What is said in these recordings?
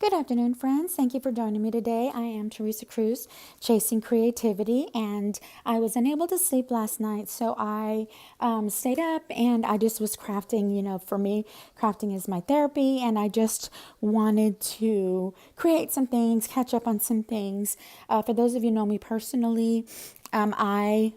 Good afternoon, friends. Thank you for joining me today. I am Teresa Cruz, Chasing Creativity, and I was unable to sleep last night, so I stayed up and I just was crafting. For me, crafting is my therapy, and I just wanted to create some things, catch up on some things. For those of you who know me personally, I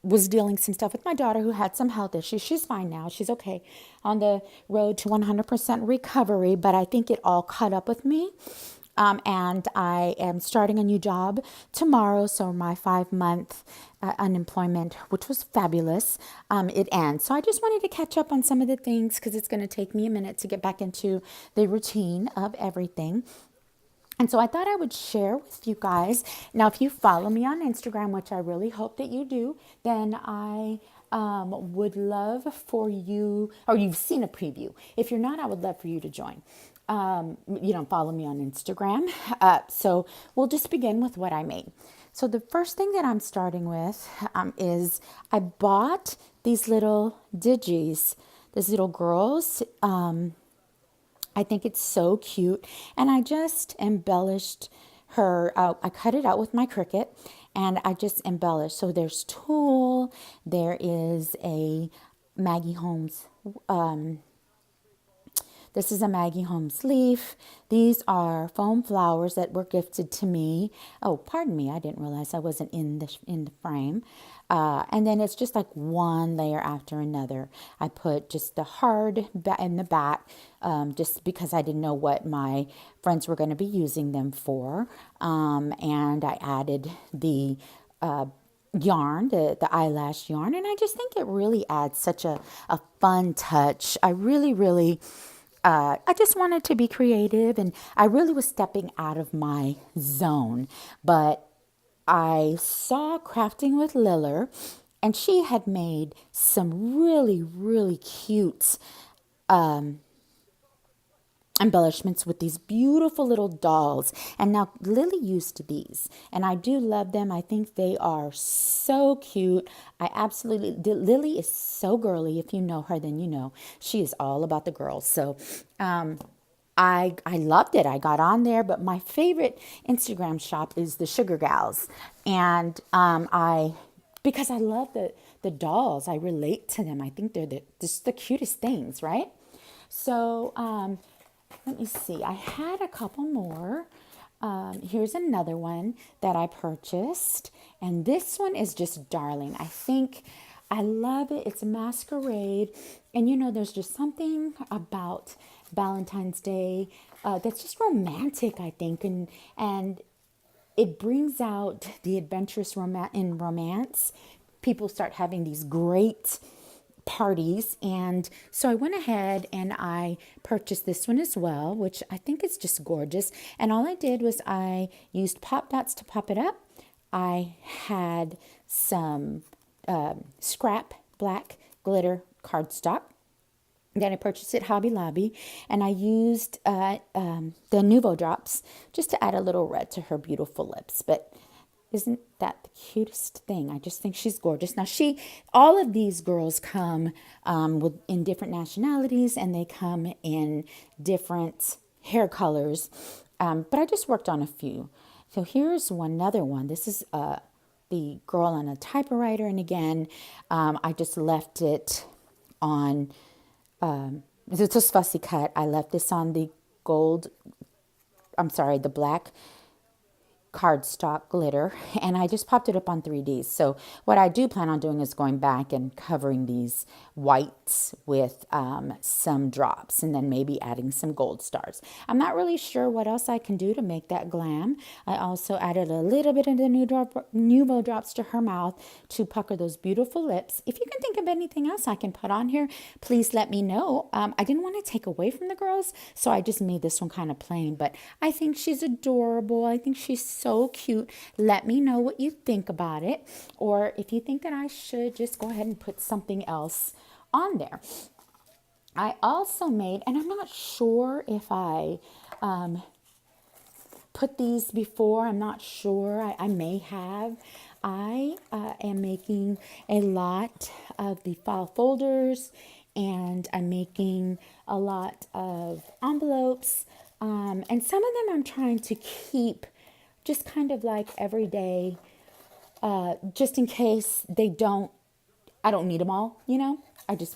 was dealing some stuff with my daughter who had some health issues. She's fine now. She's okay on the road to 100% recovery, but I think it all caught up with me. And I am starting a new job tomorrow. So my 5 month unemployment, which was fabulous, it ends. So I just wanted to catch up on some of the things because it's going to take me a minute to get back into the routine of everything. And so I thought I would share with you guys. Now, if you follow me on Instagram, which I really hope that you do, then I would love for you, or you've seen a preview. If you're not, I would love for you to join. Follow me on Instagram. So we'll just begin with what I made. So the first thing that I'm starting with is I bought these little digis, these little girls. I think it's so cute. And I just embellished her. I cut it out with my Cricut and I just embellished. So there's tulle, there is a Maggie Holmes this is a Maggie Holmes leaf. These are foam flowers that were gifted to me. Oh, pardon me. I didn't realize I wasn't in the frame. And then it's just like one layer after another. I put just the hard in the back just because I didn't know what my friends were going to be using them for. And I added the yarn, the eyelash yarn. And I just think it really adds such a fun touch. I just wanted to be creative and I really was stepping out of my zone. But I saw Crafting with Liller and she had made some really, really cute embellishments with these beautiful little dolls. And now Lily used these and I do love them. I think they are so cute. Lily is so girly. If you know her, then you know she is all about the girls. So I loved it. I got on there, but my favorite Instagram shop is the Sugar Gals. And because I love the dolls, I relate to them. I think they're just the cutest things, right? So let me see. I had a couple more. Here's another one that I purchased. And this one is just darling. I love it. It's a masquerade. And there's just something about Valentine's Day that's just romantic, I think. And it brings out the adventurous in romance. People start having these great parties. And so I went ahead and I purchased this one as well, which I think is just gorgeous. And all I did was I used pop dots to pop it up. I had some scrap black glitter cardstock. Then I purchased it Hobby Lobby and I used the Nouveau drops just to add a little red to her beautiful lips. But isn't that the cutest thing? I just think she's gorgeous. Now all of these girls come in different nationalities and they come in different hair colors. But I just worked on a few. So here's another one. This is the girl on a typewriter. And again, I just left it on, it's a fussy cut. I left this on the the black cardstock glitter and I just popped it up on 3Ds. So what I do plan on doing is going back and covering these whites with some drops and then maybe adding some gold stars. I'm not really sure what else I can do to make that glam. I also added a little bit of the Nouveau drops to her mouth to pucker those beautiful lips. If you can think of anything else I can put on here, please let me know. I didn't want to take away from the girls, so I just made this one kind of plain, but I think she's adorable. I think she's so cute. Let me know what you think about it, or if you think that I should just go ahead and put something else on there. I also made, and I'm not sure if I put these before. I'm not sure. I may have. I am making a lot of the file folders and I'm making a lot of envelopes. And some of them I'm trying to keep just kind of like everyday, just in case I don't need them all, you know? I did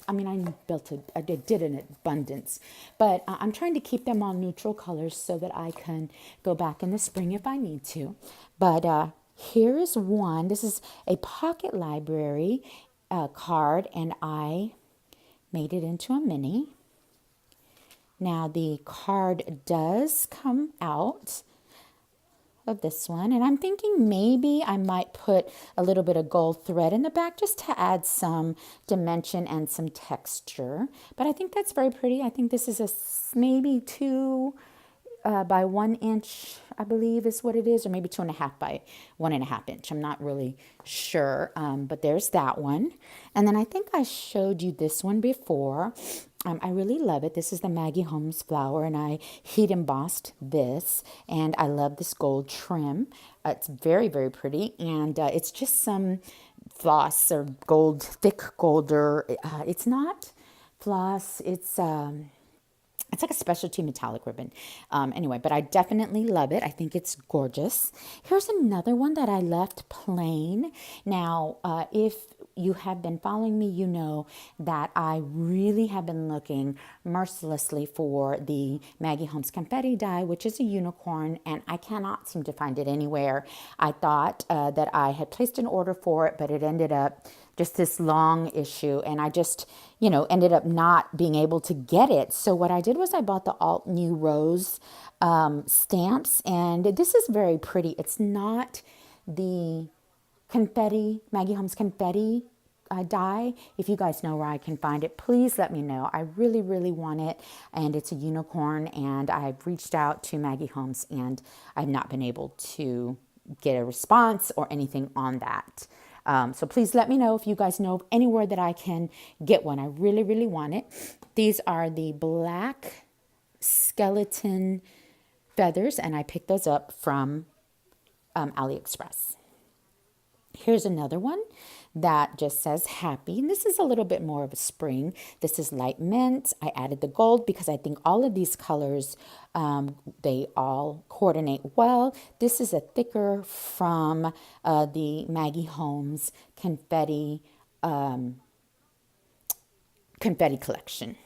an abundance, but I'm trying to keep them all neutral colors so that I can go back in the spring if I need to. But here is one. This is a pocket library card, and I made it into a mini. Now the card does come out of this one, and I'm thinking maybe I might put a little bit of gold thread in the back just to add some dimension and some texture. But I think that's very pretty. I think this is maybe 2 by 1 inch, I believe is what it is, or maybe 2.5 by 1.5 inch. I'm not really sure, but there's that one. And then I think I showed you this one before. I really love it. This is the Maggie Holmes flower, and I heat embossed this, and I love this gold trim. It's very, very pretty, and it's just some floss or gold, thick golder. It's not floss. It's like a specialty metallic ribbon. Anyway, but I definitely love it. I think it's gorgeous. Here's another one that I left plain. Now, if you have been following me, you know that I really have been looking mercilessly for the Maggie Holmes confetti die, which is a unicorn, and I cannot seem to find it anywhere. I thought that I had placed an order for it, but it ended up just this long issue, and I just, ended up not being able to get it. So what I did was I bought the Alt New Rose stamps, and this is very pretty. It's not the confetti, Maggie Holmes confetti die. If you guys know where I can find it, please let me know. I really, really want it, and it's a unicorn, and I've reached out to Maggie Holmes, and I've not been able to get a response or anything on that. So please let me know if you guys know of anywhere that I can get one. I really, really want it. These are the black skeleton feathers, and I picked those up from AliExpress. Here's another one that just says happy. And this is a little bit more of a spring. This is light mint. I added the gold because I think all of these colors, they all coordinate well. This is a thicker from the Maggie Holmes confetti collection.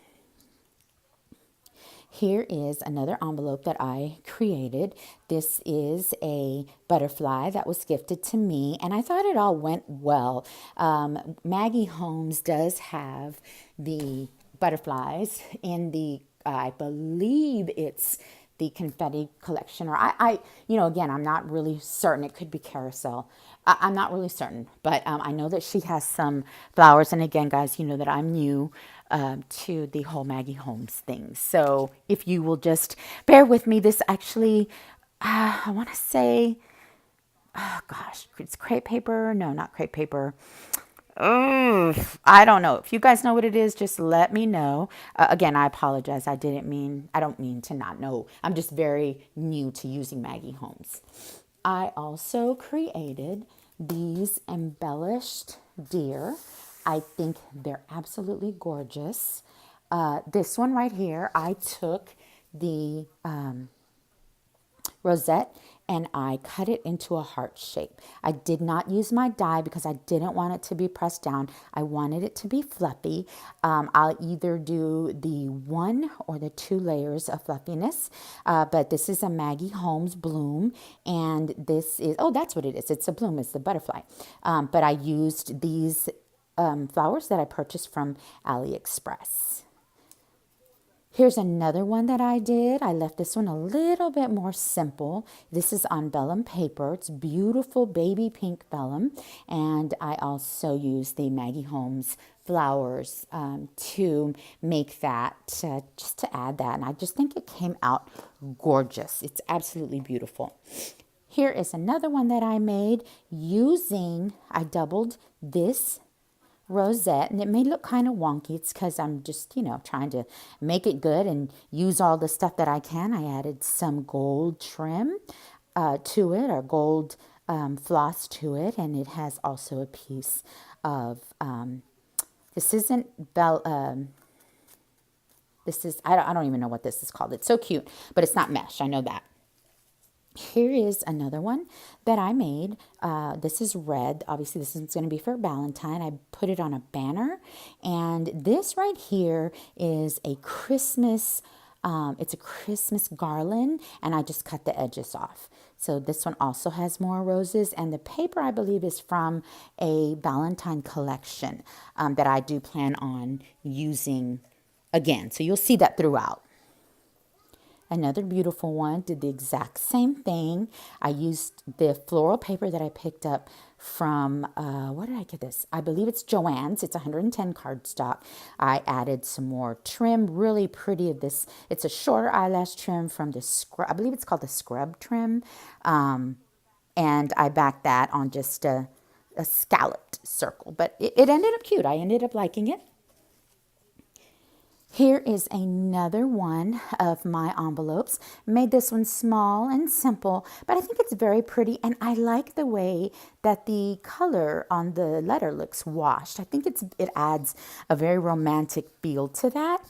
Here is another envelope that I created. This is a butterfly that was gifted to me, and I thought it all went well. Maggie Holmes does have the butterflies in the, I believe it's the confetti collection, or again, I'm not really certain. It could be carousel. I'm not really certain, but I know that she has some flowers. And again, guys, you know that I'm new to the whole Maggie Holmes thing. So if you will just bear with me, this actually, I want to say, oh gosh, it's crepe paper. No, not crepe paper. Oh, I don't know. If you guys know what it is, just let me know. Again, I apologize. I don't mean to not know. I'm just very new to using Maggie Holmes. I also created these embellished deer. I think they're absolutely gorgeous. This one right here, I took the rosette and I cut it into a heart shape. I did not use my die because I didn't want it to be pressed down. I wanted it to be fluffy. I'll either do the 1 or the 2 layers of fluffiness, but this is a Maggie Holmes bloom, and this is, oh, that's what it is. It's a bloom, it's the butterfly. But I used these flowers that I purchased from AliExpress. Here's another one that I did. I left this one a little bit more simple. This is on vellum paper. It's beautiful baby pink vellum. And I also used the Maggie Holmes flowers to make that, just to add that. And I just think it came out gorgeous. It's absolutely beautiful. Here is another one that I made I doubled this rosette, and it may look kind of wonky. It's because I'm just, trying to make it good and use all the stuff that I can. I added some gold trim to it, or gold floss to it, and it has also a piece of, this isn't This is, I don't even know what this is called. It's so cute, but it's not mesh. I know that. Here is another one that I made. This is red. Obviously, this is going to be for Valentine. I put it on a banner. And this right here is a Christmas, it's a Christmas garland. And I just cut the edges off. So this one also has more roses. And the paper, I believe, is from a Valentine collection that I do plan on using again. So you'll see that throughout. Another beautiful one, did the exact same thing. I used the floral paper that I picked up from, where did I get this? I believe it's Joann's. It's 110 cardstock. I added some more trim, really pretty of this. It's a shorter eyelash trim from the scrub. I believe it's called the scrub trim. And I backed that on just a scalloped circle. But it ended up cute. I ended up liking it. Here is another one of my envelopes. Made this one small and simple, but I think it's very pretty, and I like the way that the color on the letter looks washed. I think it adds a very romantic feel to that.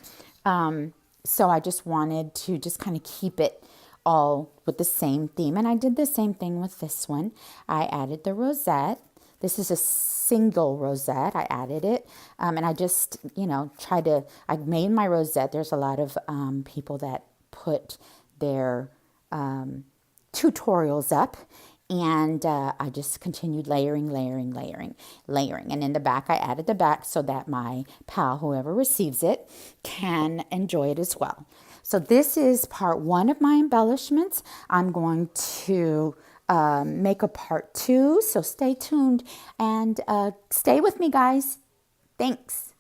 So I just wanted to just kind of keep it all with the same theme, and I did the same thing with this one. I added the rosette. This is a single rosette. I added it. And I just, I made my rosette. There's a lot of people that put their tutorials up. And I just continued layering. And in the back, I added the back so that my pal, whoever receives it, can enjoy it as well. So this is part one of my embellishments. I'm going to make a part 2. So stay tuned and stay with me, guys. Thanks.